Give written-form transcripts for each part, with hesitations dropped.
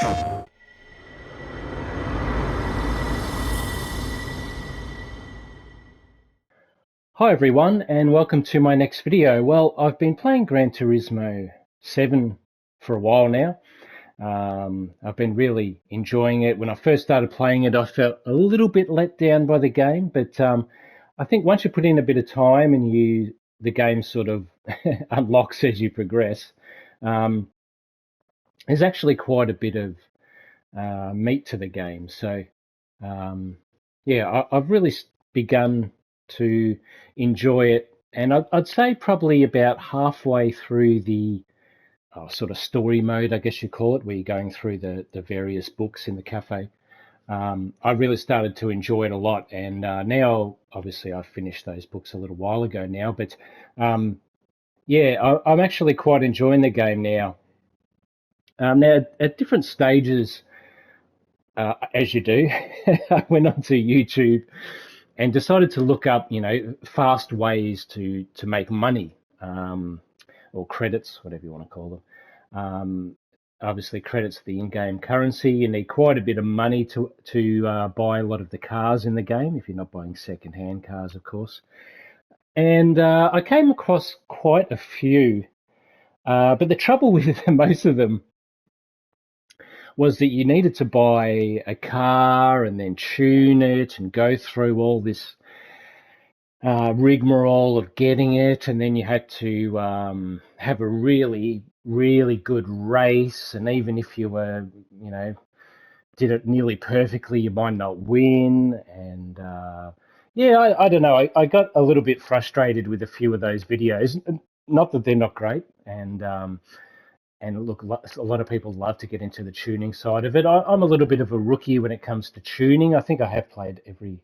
Hi everyone, and welcome to my next video. Well, I've been playing Gran Turismo 7 for a while now. I've been really enjoying it. When I first started playing it, I felt a little bit let down by the game, but I think once you put in a bit of time and the game sort of unlocks as you progress, um, there's actually quite a bit of meat to the game. So yeah, I've really begun to enjoy it, and I'd say probably about halfway through the sort of story mode, I guess you call it, where you're going through the various books in the cafe. I really started to enjoy it a lot, and now obviously I've finished those books a little while ago now, but yeah, I'm actually quite enjoying the game now. Now at different stages, as you do, I went onto YouTube and decided to look up, fast ways to make money, or credits, whatever you want to call them. Obviously, credits the in-game currency. You need quite a bit of money to buy a lot of the cars in the game, if you're not buying second-hand cars, of course. And I came across quite a few, but the trouble with most of them was that you needed to buy a car and then tune it and go through all this rigmarole of getting it, and then you had to have a really, really good race. And even if you were, did it nearly perfectly, you might not win. And yeah, I don't know. I got a little bit frustrated with a few of those videos. Not that they're not great, and look, a lot of people love to get into the tuning side of it. I'm a little bit of a rookie when it comes to tuning. I think I have played every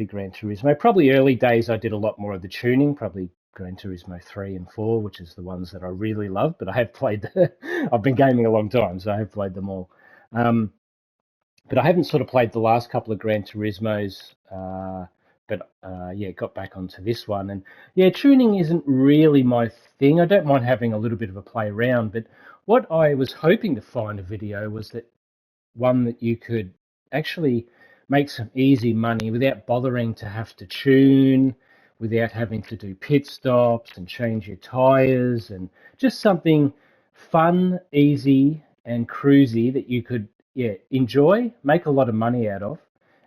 Gran Turismo. Probably early days I did a lot more of the tuning, probably Gran Turismo 3 and 4, which is the ones that I really love, but I have played, I've been gaming a long time, so I have played them all. But I haven't sort of played the last couple of Gran Turismos, but yeah, got back onto this one. And yeah, tuning isn't really my thing. I don't mind having a little bit of a play around, but what I was hoping to find a video was that one that you could actually make some easy money without bothering to have to tune, without having to do pit stops and change your tires, and just something fun, easy, and cruisy that you could, yeah, enjoy, make a lot of money out of,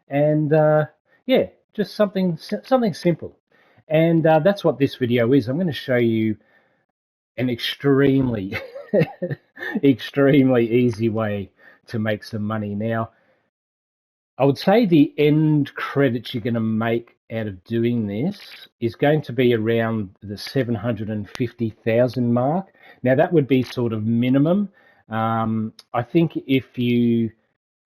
and yeah, just something simple. And that's what this video is. I'm going to show you an extremely extremely easy way to make some money. Now, I would say the end credits you're going to make out of doing this is going to be around the 750,000 mark. Now, that would be sort of minimum. I think if you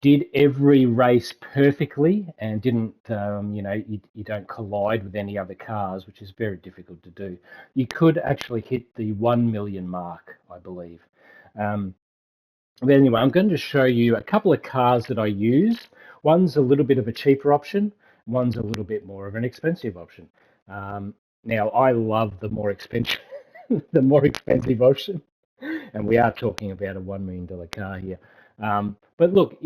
did every race perfectly and didn't, you don't collide with any other cars, which is very difficult to do, you could actually hit the 1 million mark, I believe. But anyway, I'm going to show you a couple of cars that I use. One's a little bit of a cheaper option. One's a little bit more of an expensive option. Now, I love the more expensive, the more expensive option, and we are talking about a $1 million car here. But look,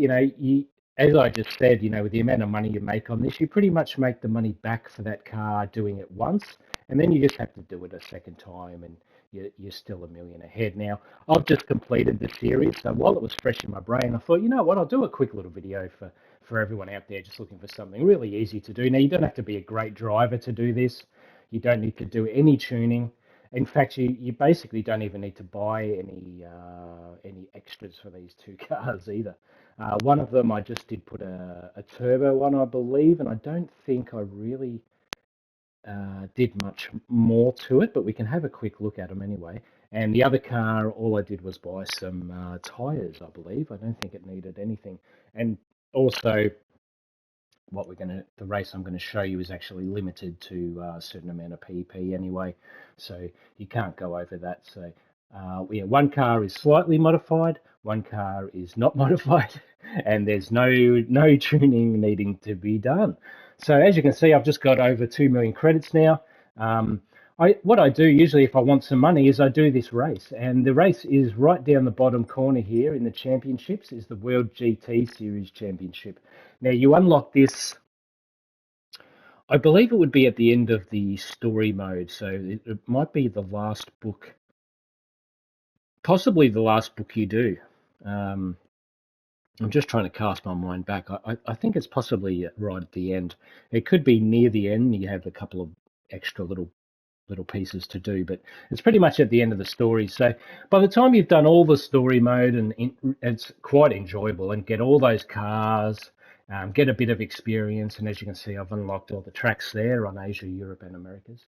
as I just said, with the amount of money you make on this, you pretty much make the money back for that car doing it once, and then you just have to do it a second time, and you're still $1 million ahead. Now, I've just completed the series, so while it was fresh in my brain, I thought, you know what, I'll do a quick little video for everyone out there just looking for something really easy to do. Now, you don't have to be a great driver to do this. You don't need to do any tuning. In fact, you basically don't even need to buy any extras for these two cars either. One of them I just did put a turbo one, I believe, and I don't think I really did much more to it, but we can have a quick look at them anyway. And the other car, all I did was buy some tyres, I believe. I don't think it needed anything. And also, the race I'm going to show you is actually limited to a certain amount of PP anyway, so you can't go over that. So yeah, one car is slightly modified, one car is not modified, and there's no tuning needing to be done. So as you can see, I've just got over 2 million credits now. what I do usually if I want some money is I do this race, and the race is right down the bottom corner here in the championships is the World GT Series Championship. Now you unlock this, I believe it would be at the end of the story mode, so it might be the last book, possibly the last book you do. I'm just trying to cast my mind back. I think it's possibly right at the end. It could be near the end. You have a couple of extra little pieces to do, but it's pretty much at the end of the story. So by the time you've done all the story mode, and it's quite enjoyable, and get all those cars, get a bit of experience, and as you can see, I've unlocked all the tracks there on Asia, Europe, and Americas.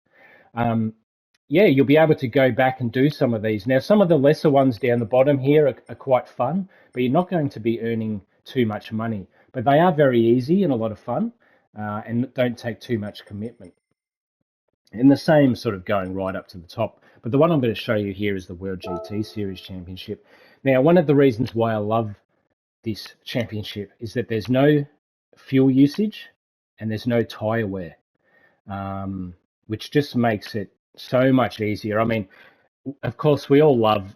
Yeah, you'll be able to go back and do some of these. Now, some of the lesser ones down the bottom here are quite fun, but you're not going to be earning too much money. But they are very easy and a lot of fun, and don't take too much commitment. And the same sort of going right up to the top. But the one I'm going to show you here is the World GT Series Championship. Now, one of the reasons why I love this championship is that there's no fuel usage and there's no tyre wear, which just makes it so much easier. I mean, of course, we all love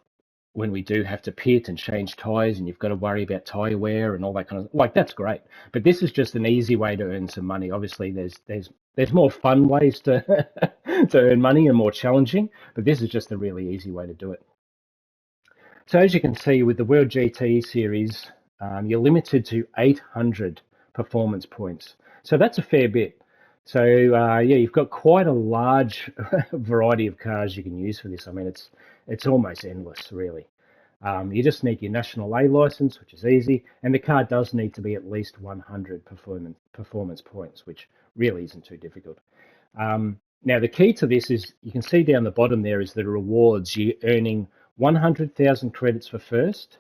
when we do have to pit and change tyres, and you've got to worry about tyre wear and all that kind of, like, that's great. But this is just an easy way to earn some money. Obviously, there's more fun ways to to earn money and more challenging, but this is just a really easy way to do it. So as you can see with the World GT Series, you're limited to 800 performance points. So that's a fair bit. So yeah, you've got quite a large variety of cars you can use for this. I mean, it's almost endless, really. You just need your National A license, which is easy, and the car does need to be at least 100 performance points, which really isn't too difficult. Now, the key to this is, you can see down the bottom there is the rewards. You're earning 100,000 credits for first,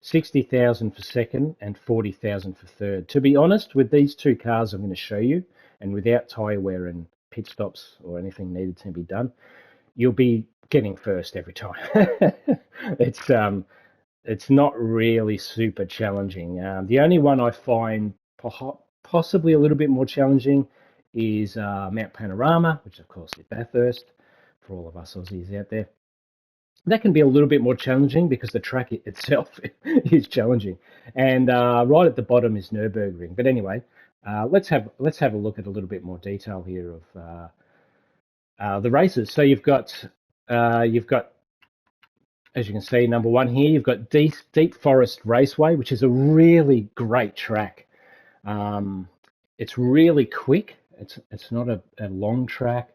60,000 for second, and 40,000 for third. To be honest, with these two cars I'm going to show you, and without tyre wear and pit stops or anything needed to be done, you'll be getting first every time. It's not really super challenging. The only one I find possibly a little bit more challenging is Mount Panorama, which of course is Bathurst for all of us Aussies out there. That can be a little bit more challenging because the track itself is challenging. And right at the bottom is Nürburgring. But anyway, let's have a look at a little bit more detail here of the races. So you've got, as you can see, number one here, you've got Deep Forest Raceway, which is a really great track. It's really quick. It's not a long track.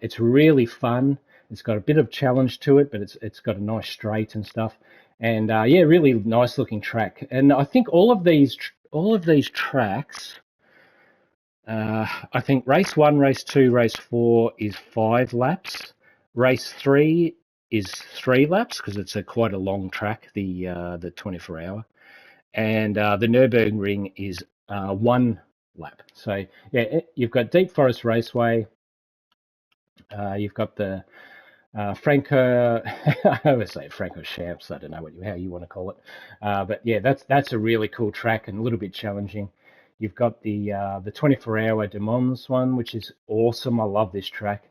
It's really fun. It's got a bit of challenge to it, but it's got a nice straight and stuff. And yeah, really nice looking track. And I think all of these tracks, I think race 1, race 2, race 4 is 5 laps. Race 3 is 3 laps because it's quite a long track, the 24-hour. And the Nürburgring is 1 lap. So yeah, you've got Deep Forest Raceway. You've got the Franco, I always say Franco Champs. I don't know how you want to call it, but yeah, that's a really cool track and a little bit challenging. You've got the 24-hour De Mons one, which is awesome. I love this track.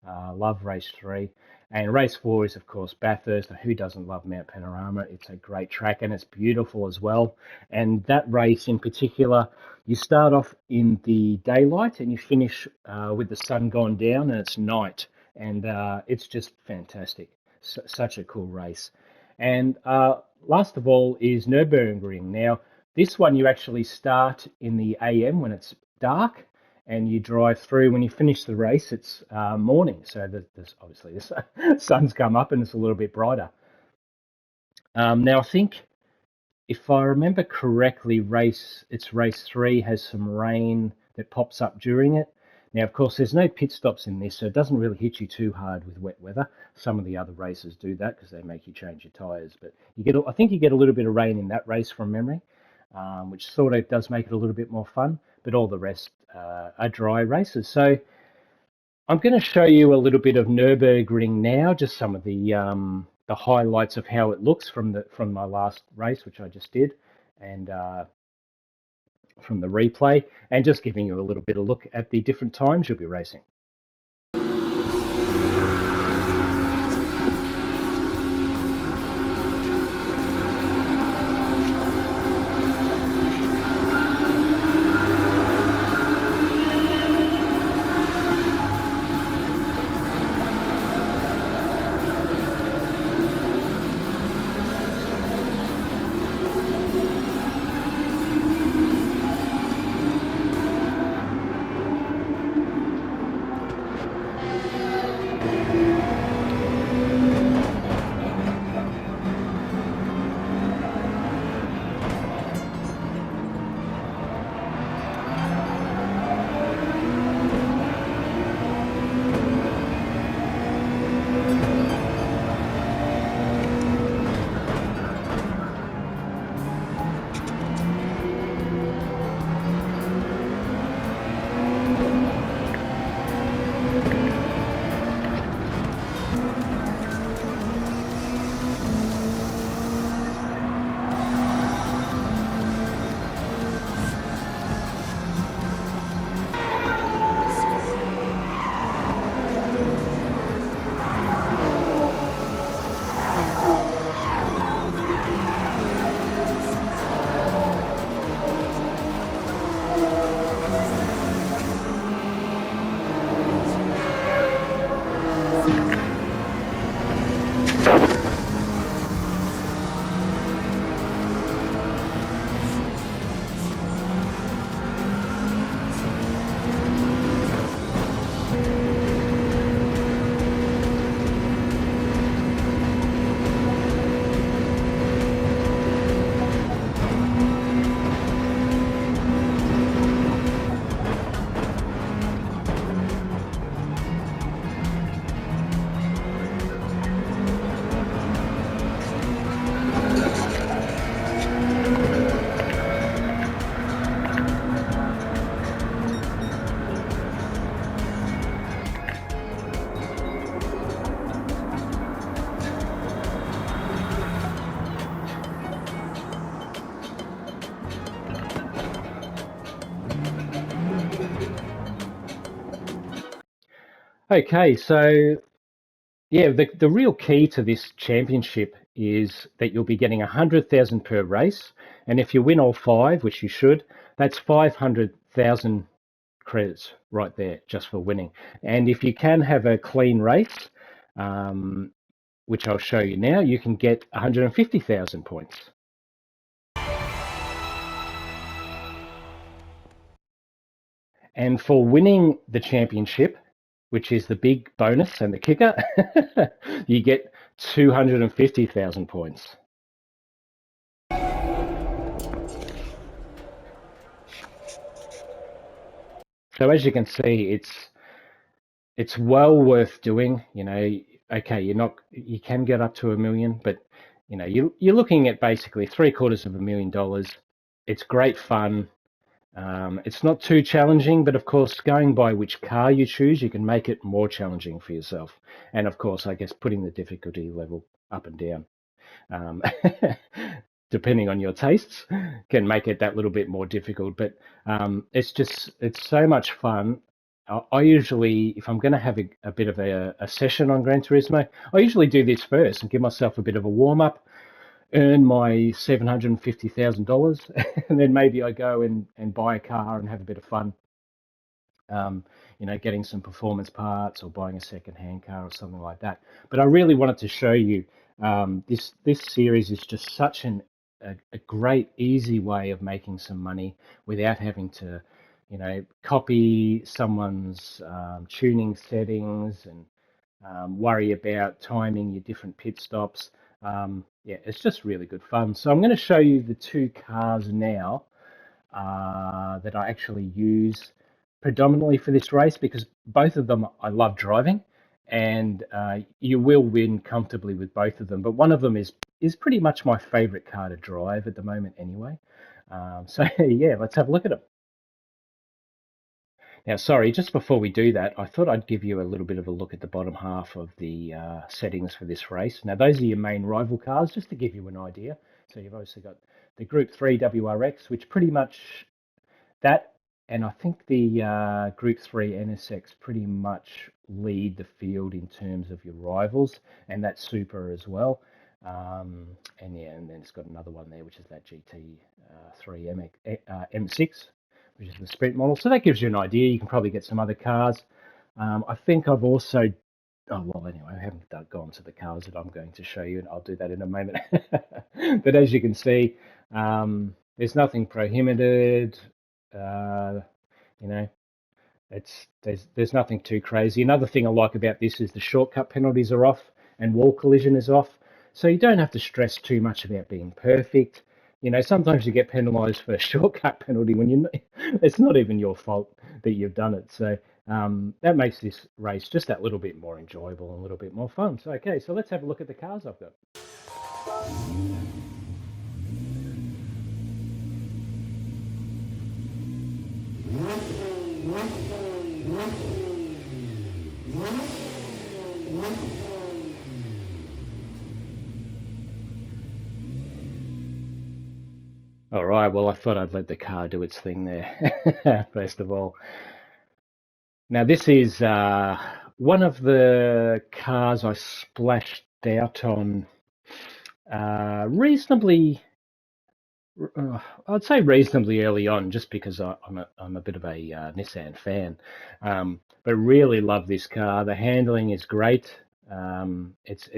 Love race 3. And race 4 is, of course, Bathurst. Who doesn't love Mount Panorama? It's a great track and it's beautiful as well. And that race in particular, you start off in the daylight and you finish with the sun gone down and it's night. And it's just fantastic. Such a cool race. And last of all is Nürburgring. Now, this one you actually start in the AM when it's dark, and you drive through. When you finish the race, it's morning, so there's obviously the sun's come up and it's a little bit brighter. Now, I think if I remember correctly, race 3 has some rain that pops up during it. Now, of course, there's no pit stops in this, so it doesn't really hit you too hard with wet weather. Some of the other races do that because they make you change your tyres. But I think you get a little bit of rain in that race from memory, which sort of does make it a little bit more fun. But all the rest are dry races. So I'm going to show you a little bit of Nürburgring now, just some of the highlights of how it looks from my last race, which I just did, and from the replay, and just giving you a little bit of look at the different times you'll be racing. Okay, so yeah, the real key to this championship is that you'll be getting 100,000 per race, and if you win all five, which you should, that's 500,000 credits right there just for winning. And if you can have a clean race, um, which I'll show you now, you can get 150,000 points. And for winning the championship, which is the big bonus and the kicker, you get 250,000 points. So as you can see, it's well worth doing. You know, okay, you can get up to 1 million, but you know, you're looking at basically $750,000. It's great fun. It's not too challenging, but of course, going by which car you choose, you can make it more challenging for yourself. And of course, I guess putting the difficulty level up and down, um, depending on your tastes, can make it that little bit more difficult. But it's so much fun. I usually, if I'm going to have a bit of a session on Gran Turismo, I usually do this first and give myself a bit of a warm up, earn my $750,000, and then maybe I go and buy a car and have a bit of fun. You know, getting some performance parts or buying a second-hand car or something like that. But I really wanted to show you this series is just such a great, easy way of making some money without having to, you know, copy someone's tuning settings and worry about timing your different pit stops. Yeah, it's just really good fun. So I'm going to show you the two cars now that I actually use predominantly for this race because both of them I love driving, and you will win comfortably with both of them. But one of them is pretty much my favorite car to drive at the moment anyway. So yeah, let's have a look at them. Now, sorry, just before we do that, I thought I'd give you a little bit of a look at the bottom half of the settings for this race. Now, those are your main rival cars, just to give you an idea. So you've obviously got the Group 3 WRX, which pretty much that, and I think the Group 3 NSX pretty much lead the field in terms of your rivals, and that Super as well. And yeah, and then it's got another one there, which is that GT3 M6, which is the sprint model. So that gives you an idea. You can probably get some other cars. I think I've also, oh, well, anyway, I haven't gone to the cars that I'm going to show you, and I'll do that in a moment. But as you can see, there's nothing prohibited. You know, there's nothing too crazy. Another thing I like about this is the shortcut penalties are off and wall collision is off, so you don't have to stress too much about being perfect. You know, sometimes you get penalised for a shortcut penalty when it's not even your fault that you've done it. So that makes this race just that little bit more enjoyable and a little bit more fun. So okay, so let's have a look at the cars I've got. All right, well, I thought I'd let the car do its thing there, first of all. Now, this is one of the cars I splashed out on reasonably, I'd say reasonably early on, just because I'm a bit of a Nissan fan. But really love this car. The handling is great. It's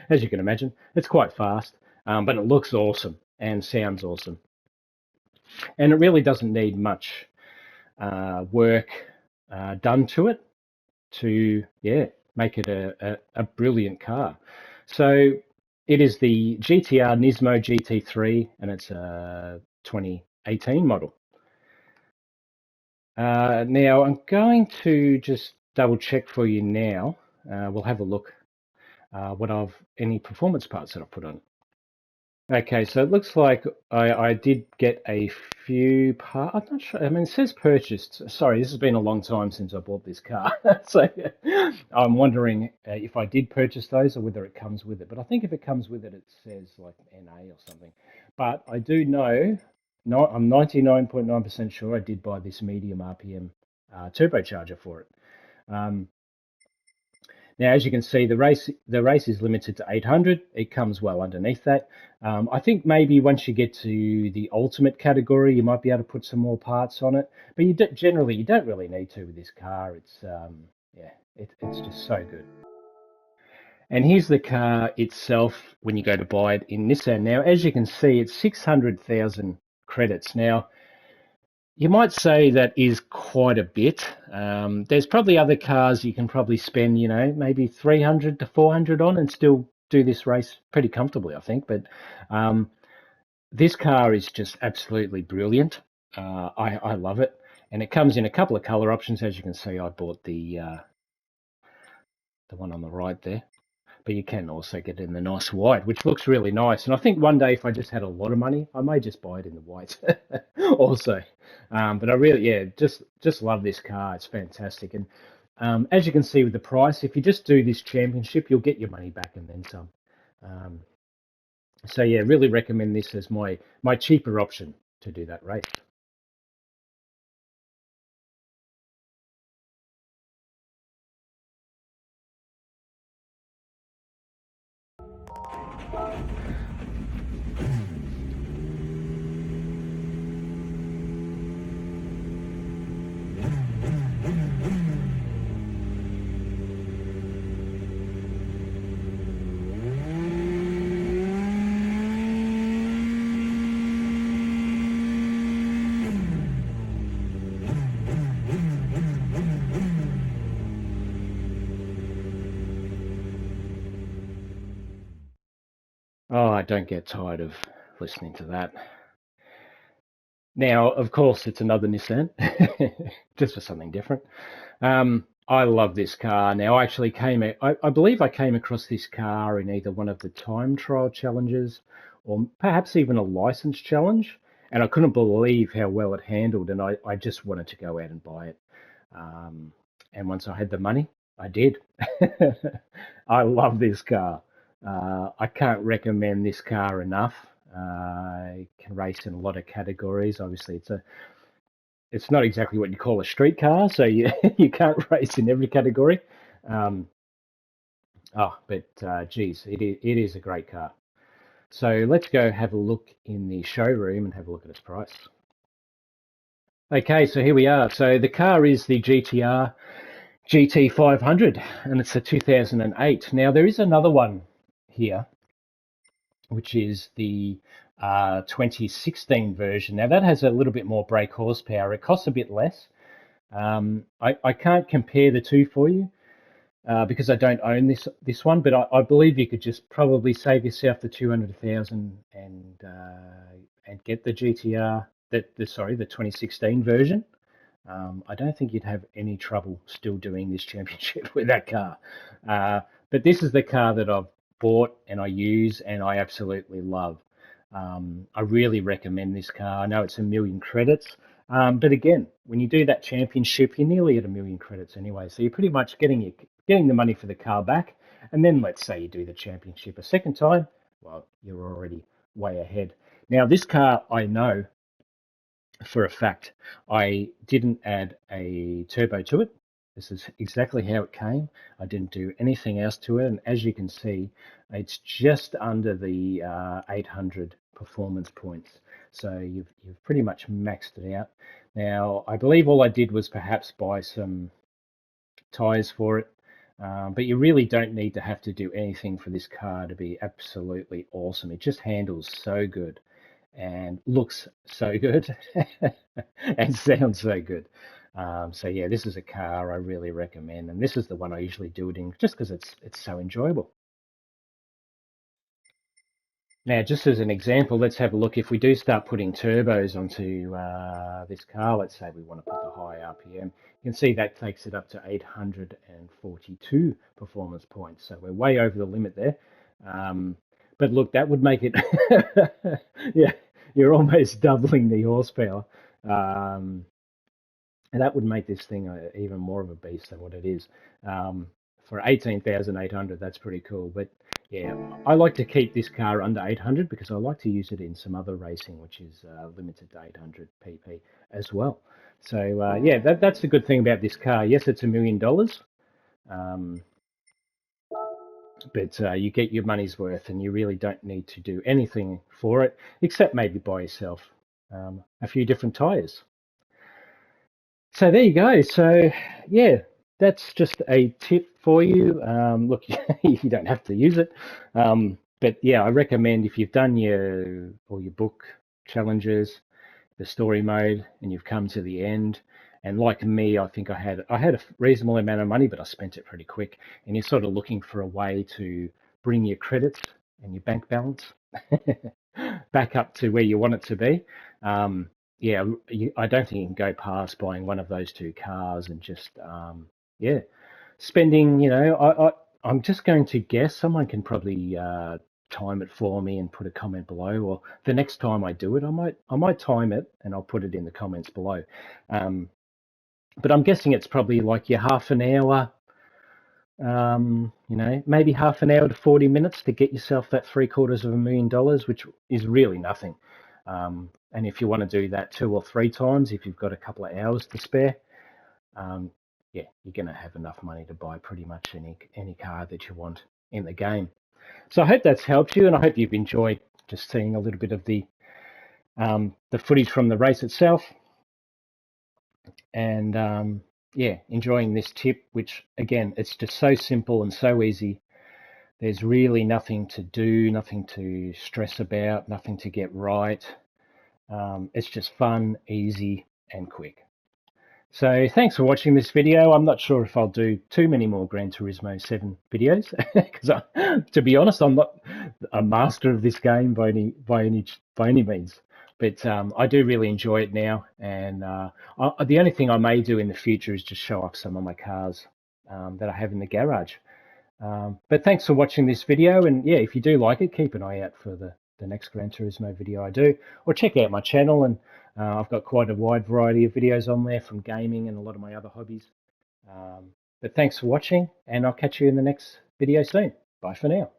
as you can imagine, it's quite fast, but it looks awesome and sounds awesome. And it really doesn't need much work done to it to, yeah, make it a brilliant car. So it is the GTR Nismo GT3, and it's a 2018 model. Now I'm going to just double check for you now. We'll have a look any performance parts that I've put on. Okay, so it looks like I did get a few parts. I'm not sure. I mean, it says purchased. Sorry, this has been a long time since I bought this car. So I'm wondering if I did purchase those or whether it comes with it. But I think if it comes with it, it says like NA or something. But I do know, no, I'm 99.9% sure I did buy this medium RPM turbocharger for it. Now, as you can see, the race is limited to 800. It comes well underneath that. I think maybe once you get to the ultimate category, you might be able to put some more parts on it. But generally, you don't really need to with this car. It's yeah, it's just so good. And here's the car itself when you go to buy it in Nissan. Now, as you can see, it's 600,000 credits. Now, you might say that is quite a bit. There's probably other cars you can probably spend, you know, maybe 300 to 400 on and still do this race pretty comfortably, I think. But this car is just absolutely brilliant. I love it. And it comes in a couple of color options. As you can see, I bought the one on the right there. But you can also get it in the nice white, which looks really nice. And I think one day, if I just had a lot of money, I may just buy it in the white also. But I really, yeah, just love this car. It's fantastic. And as you can see with the price, if you just do this championship, you'll get your money back and then some. So yeah, really recommend this as my cheaper option to do that race. Oh, I don't get tired of listening to that. Now, of course, it's another Nissan, just for something different. I love this car. Now, I actually I believe I came across this car in either one of the time trial challenges or perhaps even a license challenge. And I couldn't believe how well it handled. And I just wanted to go out and buy it. And once I had the money, I did. I love this car. I can't recommend this car enough. It can race in a lot of categories. Obviously, it's not exactly what you call a street car, so you you can't race in every category. Um, but geez, it is a great car. So let's go have a look in the showroom and have a look at its price. Okay, so here we are. So the car is the GTR GT500, and it's a 2008. Now there is another one here, which is the 2016 version. Now that has a little bit more brake horsepower. It costs a bit less. I can't compare the two for you because I don't own this one, but I believe you could just probably save yourself the 200,000 and get the GTR the 2016 version. I don't think you'd have any trouble still doing this championship with that car. But this is the car that I've bought and I use and I absolutely love. I really recommend this car. I know it's 1,000,000 credits, but again, when you do that championship, you're nearly at 1,000,000 credits anyway. So you're pretty much getting the money for the car back. And then let's say you do the championship a second time, well, you're already way ahead. Now, this car, I know for a fact, I didn't add a turbo to it. This is exactly how it came. I didn't do anything else to it. And as you can see, it's just under the 800 performance points. So you've pretty much maxed it out. Now, I believe all I did was perhaps buy some tyres for it. But you really don't need to have to do anything for this car to be absolutely awesome. It just handles so good and looks so good and sounds so good. So yeah, this is a car I really recommend, and this is the one I usually do it in just because it's so enjoyable. Now, just as an example, let's have a look. If we do start putting turbos onto this car, let's say we want to put the high RPM, you can see that takes it up to 842 performance points. So we're way over the limit there. But look, that would make it, yeah, you're almost doubling the horsepower. And that would make this thing even more of a beast than what it is. For 18,800, that's pretty cool. But yeah, I like to keep this car under 800 because I like to use it in some other racing, which is limited to 800 pp as well. So yeah, that's the good thing about this car. Yes, it's $1,000,000. Um, but you get your money's worth, and you really don't need to do anything for it except maybe buy yourself a few different tires. So there you go. So yeah, that's just a tip for you. Look, you don't have to use it, but yeah, I recommend if you've done your book challenges, the story mode, and you've come to the end. And like me, I think I had a reasonable amount of money, but I spent it pretty quick. And you're sort of looking for a way to bring your credits and your bank balance back up to where you want it to be. Yeah, I don't think you can go past buying one of those two cars and just yeah, spending. I'm just going to guess someone can probably time it for me and put a comment below, or the next time I do it, I might time it and I'll put it in the comments below. But I'm guessing it's probably like your half an hour, maybe half an hour to 40 minutes to get yourself that $750,000, which is really nothing. And if you want to do that 2 or 3 times, if you've got a couple of hours to spare, yeah, you're going to have enough money to buy pretty much any car that you want in the game. So I hope that's helped you, and I hope you've enjoyed just seeing a little bit of the footage from the race itself, and yeah, enjoying this tip, which again, it's just so simple and so easy. There's really nothing to do, nothing to stress about, nothing to get right. It's just fun, easy, and quick. So thanks for watching this video. I'm not sure if I'll do too many more Gran Turismo 7 videos because, to be honest, I'm not a master of this game by any means. But I do really enjoy it now, and the only thing I may do in the future is just show off some of my cars that I have in the garage. But thanks for watching this video, and yeah, if you do like it, keep an eye out for the next Gran Turismo video I do, or check out my channel, and I've got quite a wide variety of videos on there, from gaming and a lot of my other hobbies. But thanks for watching, and I'll catch you in the next video soon. Bye for now.